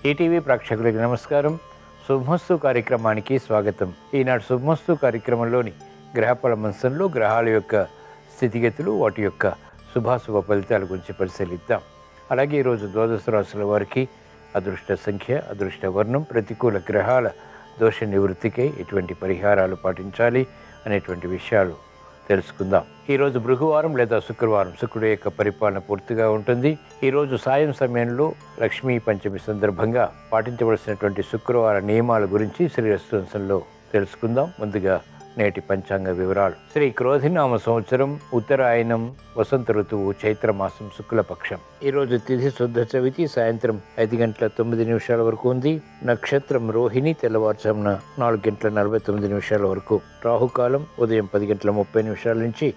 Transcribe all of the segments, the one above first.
ETV ప్రేక్షకులకు నమస్కారం. శుభమస్తు కార్యక్రమానికి స్వాగతం. ఈనాడు శుభమస్తు కార్యక్రమంలోని గ్రహఫల మంచంలో గ్రహాల యొక్క స్థితిగతులు, వాటి యొక్క శుభాశుభ ఫలితాల గురించి పరిశీలిద్దాం. అలాగే ఈరోజు ద్వాదశ రాశుల వారికి అదృష్ట సంఖ్య, అదృష్ట వర్ణం, ప్రతికూల గ్రహాల దోష నివృత్తికై ఎటువంటి పరిహారాలు పాటించాలి అనేటువంటి విషయాలు తెలుసుకుందాం. ఈరోజు భృగువారం లేదా శుక్రవారం, శుక్రుడు యొక్క పరిపాలన పూర్తిగా ఉంటుంది. ఈరోజు సాయం సమయంలో లక్ష్మీ పంచమి సందర్భంగా పాటించవలసినటువంటి శుక్రవార నియమాల గురించి శ్రీరస్వంశంలో తెలుసుకుందాం. ముందుగా నేటి పంచాంగ వివరాలు. శ్రీ క్రోధినామ సంవత్సరం, ఉత్తరాయణం, వసంత ఋతువు, చైత్రమాసం, శుక్లపక్షం. ఈరోజు తిథి శుద్ధ చవితి, సాయంత్రం 5:09 వరకు ఉంది. నక్షత్రం రోహిణి, తెల్లవారుజామున 4:49 వరకు. రాహుకాలం ఉదయం 10:30 నుంచి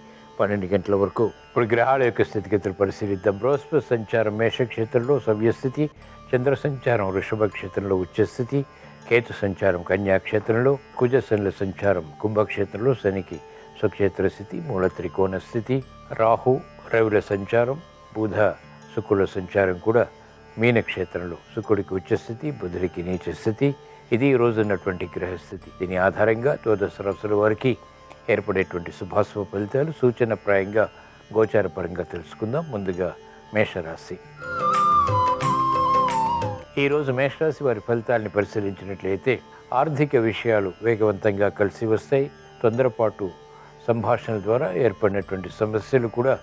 12 వరకు. ఇప్పుడు గ్రహాల యొక్క స్థితిగతులు పరిశీలిద్దాం. బృహస్పతి సంచారం మేషక్షేత్రంలో సవ్యస్థితి, చంద్ర సంచారం వృషభ క్షేత్రంలో ఉచ్చస్థితి, కేతు సంచారం కన్యాక్షేత్రంలో, కుజశనుల సంచారం కుంభక్షేత్రంలో శనికి స్వక్షేత్ర స్థితి, మూల త్రికోణ స్థితి, రాహు రవిల సంచారం, బుధ శుక్రుల సంచారం కూడా మీనక్షేత్రంలో, శుక్రుడికి ఉచ్చస్థితి, బుధుడికి నీచ స్థితి. ఇది ఈ రోజు ఉన్నటువంటి గ్రహస్థితి. దీని ఆధారంగా ద్వాదశ రాశుల వారికి ఏర్పడేటువంటి శుభాశుభ ఫలితాలు సూచనప్రాయంగా గోచారపరంగా తెలుసుకుందాం. ముందుగా మేషరాశి. ఈరోజు మేషరాశి వారి ఫలితాలని పరిశీలించినట్లయితే ఆర్థిక విషయాలు వేగవంతంగా కలిసి వస్తాయి. తొందరపాటు సంభాషణల ద్వారా ఏర్పడినటువంటి సమస్యలు కూడా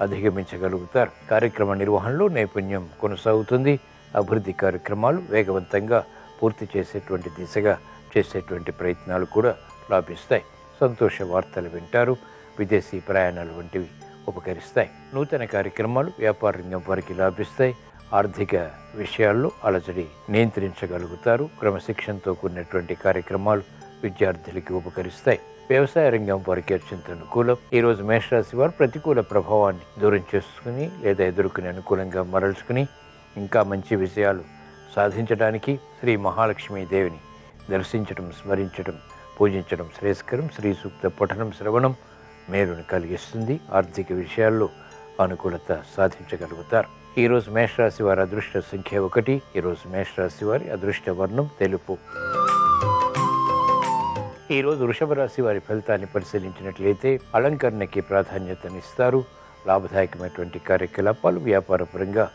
అధిగమించగలుగుతారు. కార్యక్రమ నిర్వహణలో నైపుణ్యం కొనసాగుతుంది. అభివృద్ధి కార్యక్రమాలు వేగవంతంగా పూర్తి చేసేటువంటి దిశగా చేసేటువంటి ప్రయత్నాలు కూడా లాభిస్తాయి. సంతోష వార్తలు వింటారు. విదేశీ ప్రయాణాలు వంటివి ఉపకరిస్తాయి. నూతన కార్యక్రమాలు వ్యాపార రంగం వారికి లాభిస్తాయి. ఆర్థిక విషయాల్లో అలజడి నియంత్రించగలుగుతారు. క్రమశిక్షణతో కూడినటువంటి కార్యక్రమాలు విద్యార్థులకి ఉపకరిస్తాయి. వ్యవసాయ రంగం వారికి అత్యంత అనుకూలం. ఈరోజు మేషరాశి వారు ప్రతికూల ప్రభావాన్ని దూరం చేసుకుని లేదా ఎదుర్కొని అనుకూలంగా మరల్చుకుని ఇంకా మంచి విజయాలు సాధించడానికి శ్రీ మహాలక్ష్మీ దేవిని దర్శించడం, స్మరించడం, పూజించడం శ్రేయస్కరం. శ్రీ సూక్త పఠనం, శ్రవణం మేలును కలిగిస్తుంది. ఆర్థిక విషయాల్లో అనుకూలత సాధించగలుగుతారు. ఈరోజు మేషరాశి వారి అదృష్ట సంఖ్య 1. ఈరోజు మేషరాశి వారి అదృష్ట వర్ణం తెలుపు. ఈరోజు వృషభ రాశి వారి ఫలితాన్ని పరిశీలించినట్లయితే అలంకరణకి ప్రాధాన్యతనిస్తారు. లాభదాయకమైనటువంటి కార్యకలాపాలు వ్యాపార పరంగా,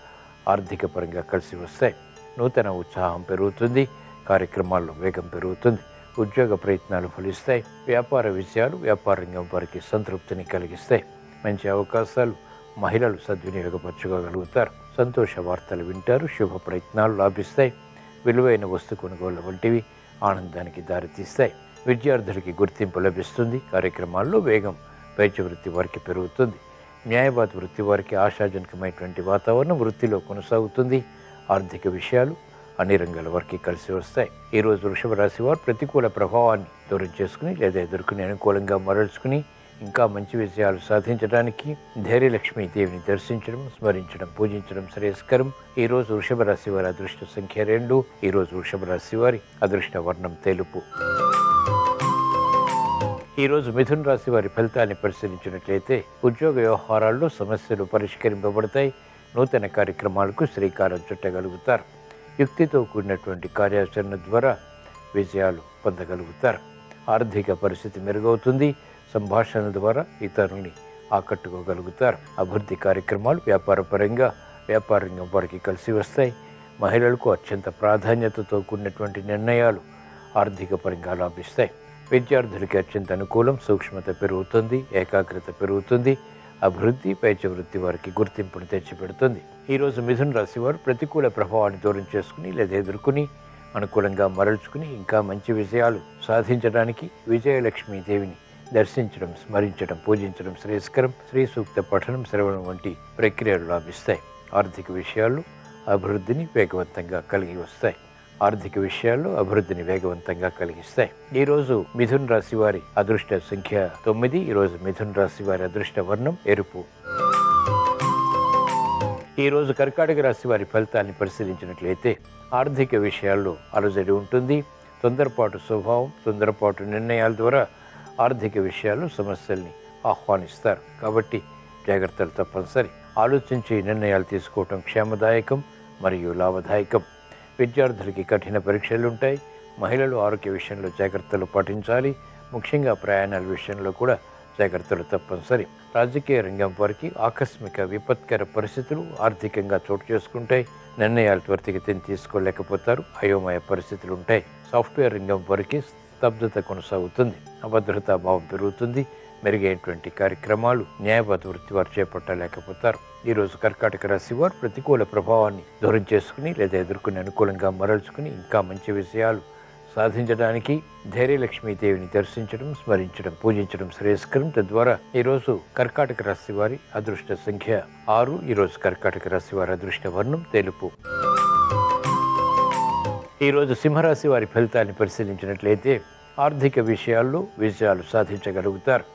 ఆర్థిక పరంగా కలిసి వస్తాయి. నూతన ఉత్సాహం పెరుగుతుంది. కార్యక్రమాల్లో వేగం పెరుగుతుంది. ఉద్యోగ ప్రయత్నాలు ఫలిస్తాయి. వ్యాపార విజయాలు వ్యాపార రంగం వారికి సంతృప్తిని కలిగిస్తాయి. మంచి అవకాశాలు మహిళలు సద్వినియోగపరచుకోగలుగుతారు. సంతోష వార్తలు వింటారు. శుభ ప్రయత్నాలు లాభిస్తాయి. విలువైన వస్తు కొనుగోళ్ల వంటివి ఆనందానికి దారితీస్తాయి. విద్యార్థులకి గుర్తింపు లభిస్తుంది. కార్యక్రమాల్లో వేగం వైద్య వృత్తి వారికి పెరుగుతుంది. న్యాయవాద వృత్తి వారికి ఆశాజనకమైనటువంటి వాతావరణం వృత్తిలో కొనసాగుతుంది. ఆర్థిక విషయాలు అన్ని రంగాల వారికి కలిసి వస్తాయి. ఈరోజు వృషభ రాశి వారు ప్రతికూల ప్రభావాన్ని దూరం చేసుకుని లేదా ఎదుర్కొని అనుకూలంగా మరల్చుకుని ఇంకా మంచి విజయాలు సాధించడానికి ధైర్యలక్ష్మీ దేవిని దర్శించడం, స్మరించడం, పూజించడం శ్రేయస్కరం. ఈరోజు వృషభ రాశి వారి అదృష్ట సంఖ్య 2. ఈరోజు వృషభ రాశి వారి అదృష్ట వర్ణం తెలుపు. ఈరోజు మిథున రాశి వారి ఫలితాన్ని పరిశీలించినట్లయితే ఉద్యోగ వ్యవహారాల్లో సమస్యలు పరిష్కరింపబడతాయి. నూతన కార్యక్రమాలకు శ్రీకారం చుట్టగలుగుతారు. యుక్తితో కూడినటువంటి కార్యాచరణ ద్వారా విజయాలు పొందగలుగుతారు. ఆర్థిక పరిస్థితి మెరుగవుతుంది. సంభాషణల ద్వారా ఇతరుల్ని ఆకట్టుకోగలుగుతారు. అభివృద్ధి కార్యక్రమాలు వ్యాపార పరంగా, వ్యాపార రంగం వారికి కలిసి వస్తాయి. మహిళలకు అత్యంత ప్రాధాన్యతతో కూడినటువంటి నిర్ణయాలు ఆర్థిక పరంగా లాభిస్తాయి. విద్యార్థులకి అత్యంత అనుకూలం. సూక్ష్మత పెరుగుతుంది. ఏకాగ్రత పెరుగుతుంది. అభివృద్ధి వైద్య వృత్తి వారికి గుర్తింపును తెచ్చిపెడుతుంది. ఈరోజు మిథున రాశి వారు ప్రతికూల ప్రభావాన్ని దూరం చేసుకుని లేదా ఎదుర్కొని అనుకూలంగా మరల్చుకుని ఇంకా మంచి విజయాలు సాధించడానికి విజయలక్ష్మీ దేవిని దర్శించడం, స్మరించడం, పూజించడం శ్రేయస్కరం. శ్రీ సూక్త పఠనం, శ్రవణం వంటి ప్రక్రియలు లాభిస్తాయి. ఆర్థిక విషయాల్లో అభివృద్ధిని వేగవంతంగా కలిగి వస్తాయి. ఆర్థిక విషయాల్లో అభివృద్ధిని వేగవంతంగా కలిగిస్తాయి. ఈరోజు మిథున రాశి వారి అదృష్ట సంఖ్య 9. ఈరోజు మిథున రాశి వారి అదృష్ట వర్ణం ఎరుపు. ఈరోజు కర్కాటక రాశి వారి ఫలితాన్ని పరిశీలించినట్లయితే ఆర్థిక విషయాల్లో అలజడి ఉంటుంది. తొందరపాటు స్వభావం, తొందరపాటు నిర్ణయాల ద్వారా ఆర్థిక విషయాల్లో సమస్యల్ని ఆహ్వానిస్తారు. కాబట్టి జాగ్రత్తలు తప్పనిసరి. ఆలోచించి నిర్ణయాలు తీసుకోవటం క్షేమదాయకం మరియు లాభదాయకం. విద్యార్థులకి కఠిన పరీక్షలు ఉంటాయి. మహిళలు ఆరోగ్య విషయంలో జాగ్రత్తలు పాటించాలి. ముఖ్యంగా ప్రయాణాల విషయంలో కూడా జాగ్రత్తలు తప్పనిసరి. రాజకీయ రంగం వారికి ఆకస్మిక విపత్కర పరిస్థితులు ఆర్థికంగా చోటు చేసుకుంటాయి. నిర్ణయాలు త్వరితగతిన తీసుకోలేకపోతారు. అయోమయ పరిస్థితులు ఉంటాయి. సాఫ్ట్వేర్ రంగం వారికి స్తబ్దత కొనసాగుతుంది. అభద్రతా భావం పెరుగుతుంది. మెరుగైనటువంటి కార్యక్రమాలు న్యాయవాద వృత్తి వారు చేపట్టలేకపోతారు. ఈరోజు కర్కాటక రాశి వారు ప్రతికూల ప్రభావాన్ని దూరం చేసుకుని లేదా ఎదుర్కొని అనుకూలంగా మరల్చుకుని ఇంకా మంచి విషయాలు సాధించడానికి ధైర్యలక్ష్మీదేవిని దర్శించడం, స్మరించడం, పూజించడం శ్రేయస్కరం. తద్వారా ఈరోజు కర్కాటక రాశి వారి అదృష్ట సంఖ్య 6. ఈరోజు కర్కాటక రాశి వారి అదృష్ట వర్ణం తెలుపు. ఈరోజు సింహరాశి వారి ఫలితాన్ని పరిశీలించినట్లయితే ఆర్థిక విషయాల్లో విజయాలు సాధించగలుగుతారు.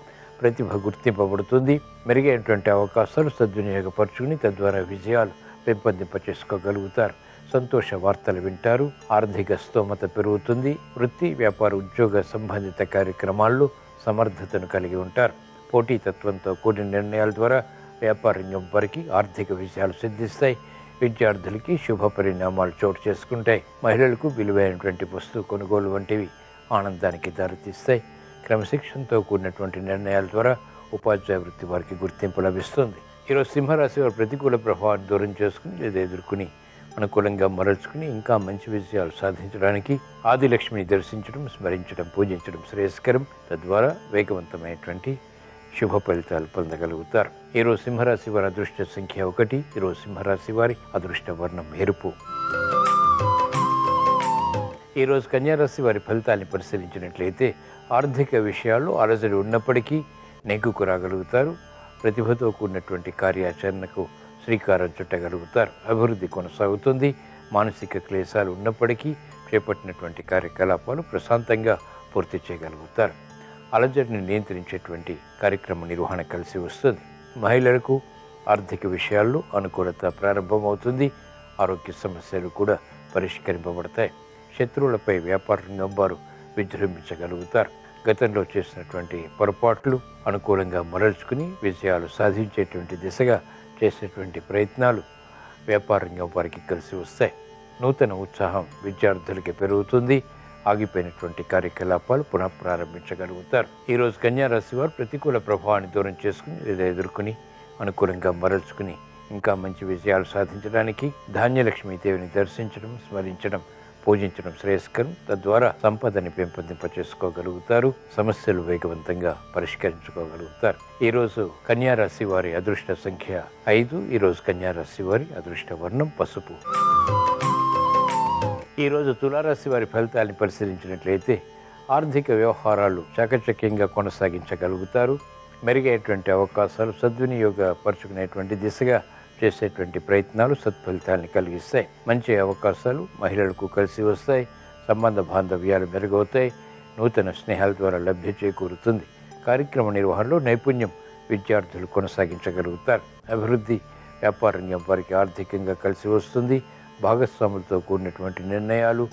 ప్రతిభ గుర్తింపబడుతుంది. మెరుగైనటువంటి అవకాశాలు సద్వినియోగపరుచుకుని తద్వారా విజయాలు పెంపొందింపచేసుకోగలుగుతారు. సంతోష వార్తలు వింటారు. ఆర్థిక స్తోమత పెరుగుతుంది. వృత్తి, వ్యాపార, ఉద్యోగ సంబంధిత కార్యక్రమాల్లో సమర్థతను కలిగి ఉంటారు. పోటీతత్వంతో కూడిన నిర్ణయాల ద్వారా వ్యాపార రంగం వారికి ఆర్థిక విజయాలు సిద్ధిస్తాయి. విద్యార్థులకి శుభ పరిణామాలు చోటు చేసుకుంటాయి. మహిళలకు విలువైనటువంటి వస్తువు కొనుగోలు వంటివి ఆనందానికి దారితీస్తాయి. క్రమశిక్షణతో కూడినటువంటి నిర్ణయాల ద్వారా ఉపాధ్యాయ వృత్తి వారికి గుర్తింపు లభిస్తుంది. ఈరోజు సింహరాశి వారు ప్రతికూల ప్రభావాన్ని దూరం చేసుకుని లేదా ఎదుర్కొని అనుకూలంగా మరల్చుకుని ఇంకా మంచి విజయాలు సాధించడానికి ఆదిలక్ష్మిని దర్శించడం, స్మరించడం, పూజించడం శ్రేయస్కరం. తద్వారా వేగవంతమైనటువంటి శుభ ఫలితాలు పొందగలుగుతారు. ఈరోజు సింహరాశి వారి అదృష్ట సంఖ్య 1. ఈరోజు సింహరాశి వారి అదృష్ట వర్ణం ఎరుపు. ఈరోజు కన్యారాశి వారి ఫలితాన్ని పరిశీలించినట్లయితే ఆర్థిక విషయాల్లో అలజడి ఉన్నప్పటికీ నెగ్గుకు రాగలుగుతారు. ప్రతిభతో కూడినటువంటి కార్యాచరణకు శ్రీకారం చుట్టగలుగుతారు. అభివృద్ధి కొనసాగుతుంది. మానసిక క్లేశాలు ఉన్నప్పటికీ చేపట్టినటువంటి కార్యకలాపాలు ప్రశాంతంగా పూర్తి చేయగలుగుతారు. అలజడిని నియంత్రించేటువంటి కార్యక్రమ నిర్వహణ కలిసి వస్తుంది. మహిళలకు ఆర్థిక విషయాల్లో అనుకూలత ప్రారంభమవుతుంది. ఆరోగ్య సమస్యలు కూడా పరిష్కరింపబడతాయి. శత్రువులపై వ్యాపార రంగం వారు విజృంభించగలుగుతారు. గతంలో చేసినటువంటి పొరపాట్లు అనుకూలంగా మరల్చుకుని విజయాలు సాధించేటువంటి దిశగా చేసేటువంటి ప్రయత్నాలు వ్యాపార రంగం వారికి కలిసి వస్తాయి. నూతన ఉత్సాహం విద్యార్థులకి పెరుగుతుంది. ఆగిపోయినటువంటి కార్యకలాపాలు పునః ప్రారంభించగలుగుతారు. ఈరోజు కన్యారాశి వారు ప్రతికూల ప్రభావాన్ని దూరం చేసుకుని లేదా ఎదుర్కొని అనుకూలంగా మరల్చుకుని ఇంకా మంచి విజయాలు సాధించడానికి ధాన్యలక్ష్మీదేవిని దర్శించడం, స్మరించడం, పూజించడం శ్రేయస్కరం. తద్వారా సంపదని పెంపొందింపచేసుకోగలుగుతారు. సమస్యలు వేగవంతంగా పరిష్కరించుకోగలుగుతారు. ఈరోజు కన్యారాశి వారి అదృష్ట సంఖ్య 5. ఈరోజు కన్యారాశి వారి అదృష్ట వర్ణం పసుపు. ఈరోజు తులారాశి వారి ఫలితాన్ని పరిశీలించినట్లయితే ఆర్థిక వ్యవహారాలు చాకచక్యంగా కొనసాగించగలుగుతారు. మెరుగైనటువంటి అవకాశాలు సద్వినియోగపరుచుకునేటువంటి దిశగా చేసేటువంటి ప్రయత్నాలు సత్ఫలితాన్ని కలిగిస్తాయి. మంచి అవకాశాలు మహిళలకు కలిసి వస్తాయి. సంబంధ బాంధవ్యాలు మెరుగవుతాయి. నూతన స్నేహాల ద్వారా లబ్ధి చేకూరుతుంది. కార్యక్రమ నిర్వహణలో నైపుణ్యం విద్యార్థులు కొనసాగించగలుగుతారు. అభివృద్ధి వ్యాపార రంగం వారికి ఆర్థికంగా కలిసి వస్తుంది. భాగస్వాములతో కూడినటువంటి నిర్ణయాలు,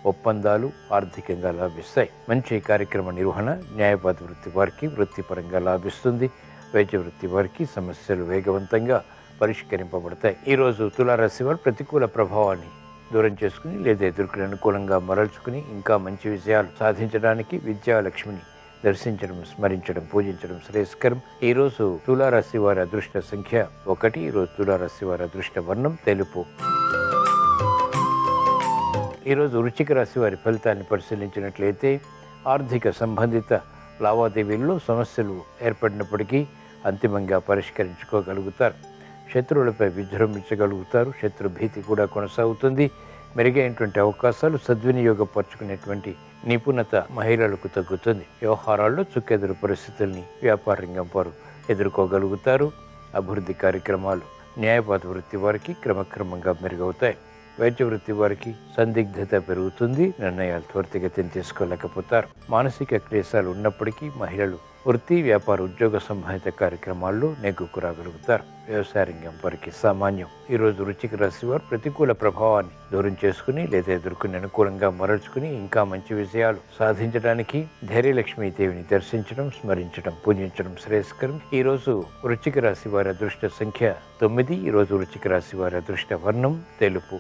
ఒప్పందాలు ఆర్థికంగా లాభిస్తాయి. మంచి కార్యక్రమ నిర్వహణ న్యాయవాద వృత్తి వారికి వృత్తిపరంగా లాభిస్తుంది. వైద్య వృత్తి వారికి సమస్యలు వేగవంతంగా పరిష్కరింపబడతాయి. ఈరోజు తులారాశి వారు ప్రతికూల ప్రభావాన్ని దూరం చేసుకుని లేదా ఎదుర్కొని అనుకూలంగా మరల్చుకుని ఇంకా మంచి విజయాలు సాధించడానికి విద్యాలక్ష్మిని దర్శించడం, స్మరించడం, పూజించడం శ్రేయస్కరం. ఈరోజు తులారాశి వారి అదృష్ట సంఖ్య 1. ఈరోజు తులారాశి వారి అదృష్ట వర్ణం తెలుపు. ఈరోజు వృశ్చిక రాశి వారి ఫలితాన్ని పరిశీలించినట్లయితే ఆర్థిక సంబంధిత లావాదేవీల్లో సమస్యలు ఏర్పడినప్పటికీ అంతిమంగా పరిష్కరించుకోగలుగుతారు. శత్రువులపై విజృంభించగలుగుతారు. శత్రు భీతి కూడా కొనసాగుతుంది. మెరుగైనటువంటి అవకాశాలు సద్వినియోగపరుచుకునేటువంటి నిపుణత మహిళలకు తగ్గుతుంది. వ్యవహారాల్లో చుక్కెదురు పరిస్థితుల్ని వ్యాపార రంగం వారు ఎదుర్కోగలుగుతారు. అభివృద్ధి కార్యక్రమాలు న్యాయవాద వృత్తి వారికి క్రమక్రమంగా మెరుగవుతాయి. వైద్య వృత్తి వారికి సందిగ్ధత పెరుగుతుంది. నిర్ణయాలు త్వరితగతిన తీసుకోలేకపోతారు. మానసిక క్లేశాలు ఉన్నప్పటికీ మహిళలు వృత్తి, వ్యాపార, ఉద్యోగ సంబంధిత కార్యక్రమాల్లో నెగ్గుకు రాగలుగుతారు. వ్యవసాయ రంగం వారికి సామాన్యం. ఈరోజు వృశ్చిక రాశి వారు ప్రతికూల ప్రభావాన్ని దూరం చేసుకుని లేదా ఎదుర్కొని అనుకూలంగా మరల్చుకుని ఇంకా మంచి విజయాలు సాధించడానికి ధైర్యలక్ష్మీదేవిని దర్శించడం, స్మరించడం, పూజించడం శ్రేయస్కరం. ఈరోజు వృశ్చిక రాశి వారి అదృష్ట సంఖ్య 9. ఈరోజు వృశ్చిక రాశి వారి అదృష్ట వర్ణం తెలుపు.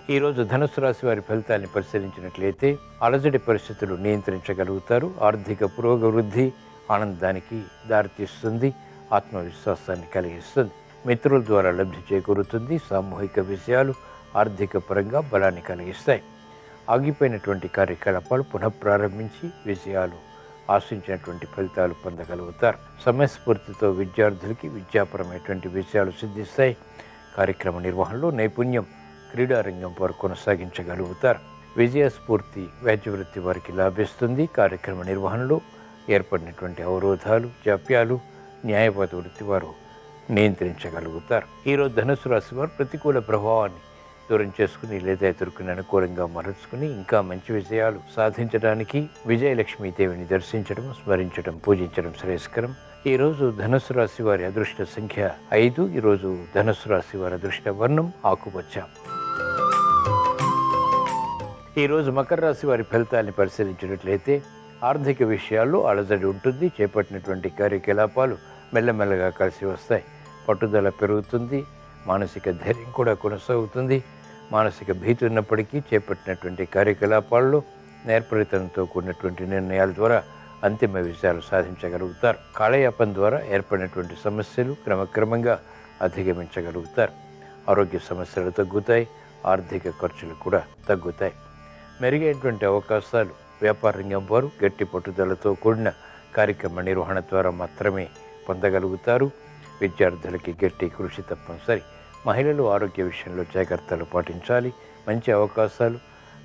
ఈరోజు ధనుసు రాశి వారి ఫలితాన్ని పరిశీలించినట్లయితే అలజడి పరిస్థితులు నియంత్రించగలుగుతారు. ఆర్థిక పురోగవృద్ధి ఆనందానికి దారితీస్తుంది, ఆత్మవిశ్వాసాన్ని కలిగిస్తుంది. మిత్రుల ద్వారా లబ్ధి చేకూరుతుంది. సామూహిక విషయాలు ఆర్థిక పరంగా బలాన్ని కలిగిస్తాయి. ఆగిపోయినటువంటి కార్యకలాపాలు పునఃప్రారంభించి విజయాలు ఆశించినటువంటి ఫలితాలు పొందగలుగుతారు. సమయస్ఫూర్తితో విద్యార్థులకి విద్యాపరమైనటువంటి విషయాలు సిద్ధిస్తాయి. కార్యక్రమ నిర్వహణలో నైపుణ్యం క్రీడారంగం వారు కొనసాగించగలుగుతారు. విజయస్ఫూర్తి వ్యాజ్యవృత్తి వారికి లాభిస్తుంది. కార్యక్రమ నిర్వహణలో ఏర్పడినటువంటి అవరోధాలు, జాప్యాలు న్యాయవాద వృత్తి వారు నియంత్రించగలుగుతారు. ఈరోజు ధనుసు రాశి వారు ప్రతికూల ప్రభావాన్ని దూరం చేసుకుని లేదా ఎదుర్కొని అనుకూలంగా మరల్చుకుని ఇంకా మంచి విజయాలు సాధించడానికి విజయలక్ష్మీదేవిని దర్శించడం, స్మరించడం, పూజించడం శ్రేయస్కరం. ఈరోజు ధనుసు రాశి వారి అదృష్ట సంఖ్య 5. ఈరోజు ధనుసు రాశి వారి అదృష్ట వర్ణం ఆకుపచ్చ. ఈరోజు మకర రాశి వారి ఫలితాన్ని పరిశీలించినట్లయితే ఆర్థిక విషయాల్లో అలజడి ఉంటుంది. చేపట్టినటువంటి కార్యకలాపాలు మెల్లమెల్లగా కలిసి వస్తాయి. పట్టుదల పెరుగుతుంది. మానసిక ధైర్యం కూడా కొనసాగుతుంది. మానసిక భీతి ఉన్నప్పటికీ చేపట్టినటువంటి కార్యకలాపాల్లో నేర్పరితనంతో కూడినటువంటి నిర్ణయాల ద్వారా అంతిమ విజయాలు సాధించగలుగుతారు. కాలయాపన ద్వారా ఏర్పడినటువంటి సమస్యలు క్రమక్రమంగా అధిగమించగలుగుతారు. ఆరోగ్య సమస్యలు తగ్గుతాయి. ఆర్థిక ఖర్చులు కూడా తగ్గుతాయి. మెరుగైనటువంటి అవకాశాలు వ్యాపార రంగం వారు గట్టి పట్టుదలతో కూడిన కార్యక్రమ నిర్వహణ ద్వారా మాత్రమే పొందగలుగుతారు. విద్యార్థులకి గట్టి కృషి తప్పనిసరి. మహిళలు ఆరోగ్య విషయంలో జాగ్రత్తలు పాటించాలి. మంచి అవకాశాలు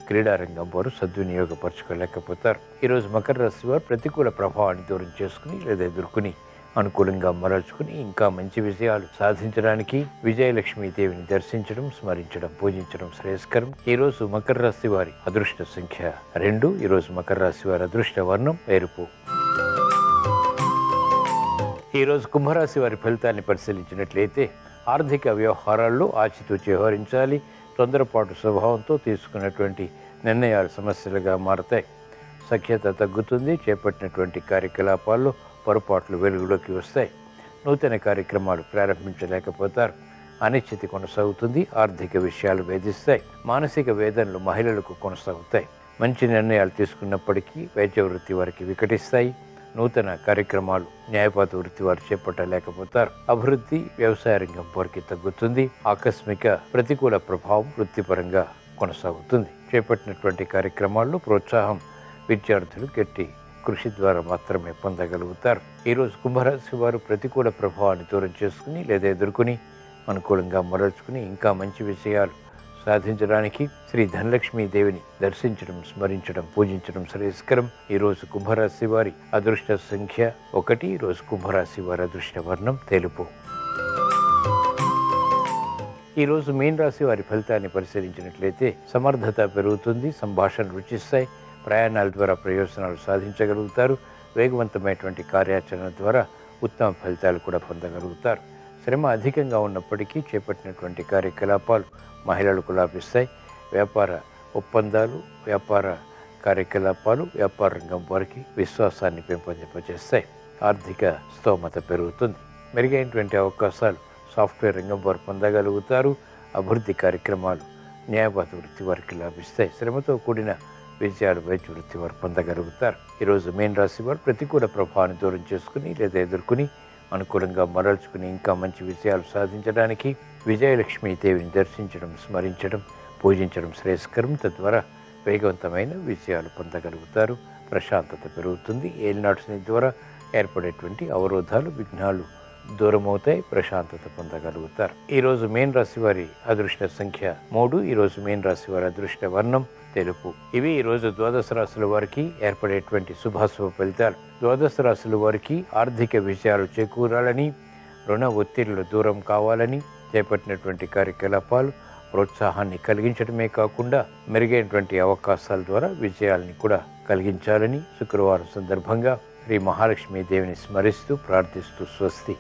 క్రీడారంగం వారు సద్వినియోగపరచుకోలేకపోతారు. ఈరోజు మకర రాశి వారు ప్రతికూల ప్రభావాన్ని దూరం చేసుకుని లేదా ఎదుర్కొని అనుకూలంగా మరల్చుకుని ఇంకా మంచి విజయాలు సాధించడానికి విజయలక్ష్మీదేవిని దర్శించడం, స్మరించడం, పూజించడం శ్రేయస్కరం. ఈరోజు మకర రాశి వారి అదృష్ట సంఖ్య 2. ఈరోజు మకర రాశి వారి అదృష్ట వర్ణం ఎరుపు. ఈరోజు కుంభరాశి వారి ఫలితాన్ని పరిశీలించినట్లయితే ఆర్థిక వ్యవహారాల్లో ఆచితూచి వ్యవహరించాలి. తొందరపాటు స్వభావంతో తీసుకున్నటువంటి నిర్ణయాలు సమస్యలుగా మారతాయి. సఖ్యత తగ్గుతుంది. చేపట్టినటువంటి కార్యకలాపాల్లో పొరపాట్లు వెలుగులోకి వస్తాయి. నూతన కార్యక్రమాలు ప్రారంభించలేకపోతారు. అనిశ్చితి కొనసాగుతుంది. ఆర్థిక విషయాలు వేధిస్తాయి. మానసిక వేదనలు మహిళలకు కొనసాగుతాయి. మంచి నిర్ణయాలు తీసుకున్నప్పటికీ వైద్య వృత్తి వారికి వికటిస్తాయి. నూతన కార్యక్రమాలు న్యాయవాద వృత్తి వారు చేపట్టలేకపోతారు. అభివృద్ధి వ్యవసాయ రంగం వారికి తగ్గుతుంది. ఆకస్మిక ప్రతికూల ప్రభావం వృత్తిపరంగా కొనసాగుతుంది. చేపట్టినటువంటి కార్యక్రమాల్లో ప్రోత్సాహం విద్యార్థులు గట్టి కృషి ద్వారా మాత్రమే పొందగలుగుతారు. ఈరోజు కుంభరాశి వారు ప్రతికూల ప్రభావాన్ని దూరం చేసుకుని లేదా ఎదుర్కొని అనుకూలంగా మరల్చుకుని ఇంకా మంచి విషయాలు సాధించడానికి శ్రీ ధనలక్ష్మీదేవిని దర్శించడం, స్మరించడం, పూజించడం శ్రేయస్కరం. ఈరోజు కుంభరాశి వారి అదృష్ట సంఖ్య 1. ఈరోజు కుంభరాశి వారి అదృష్ట వర్ణం తెలుపు. ఈరోజు మీన రాశి వారి ఫలితాన్ని పరిశీలించినట్లయితే సమర్థత పెరుగుతుంది. సంభాషణలు రుచిస్తాయి. ప్రయాణాల ద్వారా ప్రయోజనాలు సాధించగలుగుతారు. వేగవంతమైనటువంటి కార్యాచరణ ద్వారా ఉత్తమ ఫలితాలు కూడా పొందగలుగుతారు. శ్రమ అధికంగా ఉన్నప్పటికీ చేపట్టినటువంటి కార్యకలాపాలు మహిళలకు లాభిస్తాయి. వ్యాపార ఒప్పందాలు, వ్యాపార కార్యకలాపాలు వ్యాపార రంగం వారికి విశ్వాసాన్ని పెంపొందింపజేస్తాయి. ఆర్థిక స్తోమత పెరుగుతుంది. మెరుగైనటువంటి అవకాశాలు సాఫ్ట్వేర్ రంగం వారు పొందగలుగుతారు. అభివృద్ధి కార్యక్రమాలు న్యాయవాద వృత్తి వారికి లాభిస్తాయి. శ్రమతో కూడిన విజయాలు వైద్య వృత్తి వారు పొందగలుగుతారు. ఈరోజు మీన రాశి వారు ప్రతికూల ప్రభావాన్ని దూరం చేసుకుని లేదా ఎదుర్కొని అనుకూలంగా మరల్చుకుని ఇంకా మంచి విజయాలు సాధించడానికి విజయలక్ష్మీదేవిని దర్శించడం, స్మరించడం, పూజించడం శ్రేయస్కరం. తద్వారా వేగవంతమైన విజయాలు పొందగలుగుతారు. ప్రశాంతత పెరుగుతుంది. ఏలినాటి శని ద్వారా ఏర్పడేటువంటి అవరోధాలు, విఘ్నాలు దూరమవుతాయి. ప్రశాంతత పొందగలుగుతారు. ఈరోజు మీన రాశి వారి అదృష్ట సంఖ్య 3. ఈరోజు మీన రాశి వారి అదృష్ట వర్ణం తెలుపు. ఇవి ఈరోజు ద్వాదశ రాశుల వారికి ఏర్పడేటువంటి శుభాశుభ ఫలితాలు. ద్వాదశ రాశుల వారికి ఆర్థిక విజయాలు చేకూరాలని, రుణ ఒత్తిళ్లు దూరం కావాలని చేపట్టినటువంటి కార్యకలాపాలు ప్రోత్సాహాన్ని కలిగించడమే కాకుండా మెరుగైనటువంటి అవకాశాల ద్వారా విజయాలని కూడా కలిగించాలని శుక్రవారం సందర్భంగా శ్రీ మహాలక్ష్మీదేవిని స్మరిస్తూ ప్రార్థిస్తూ స్వస్తి.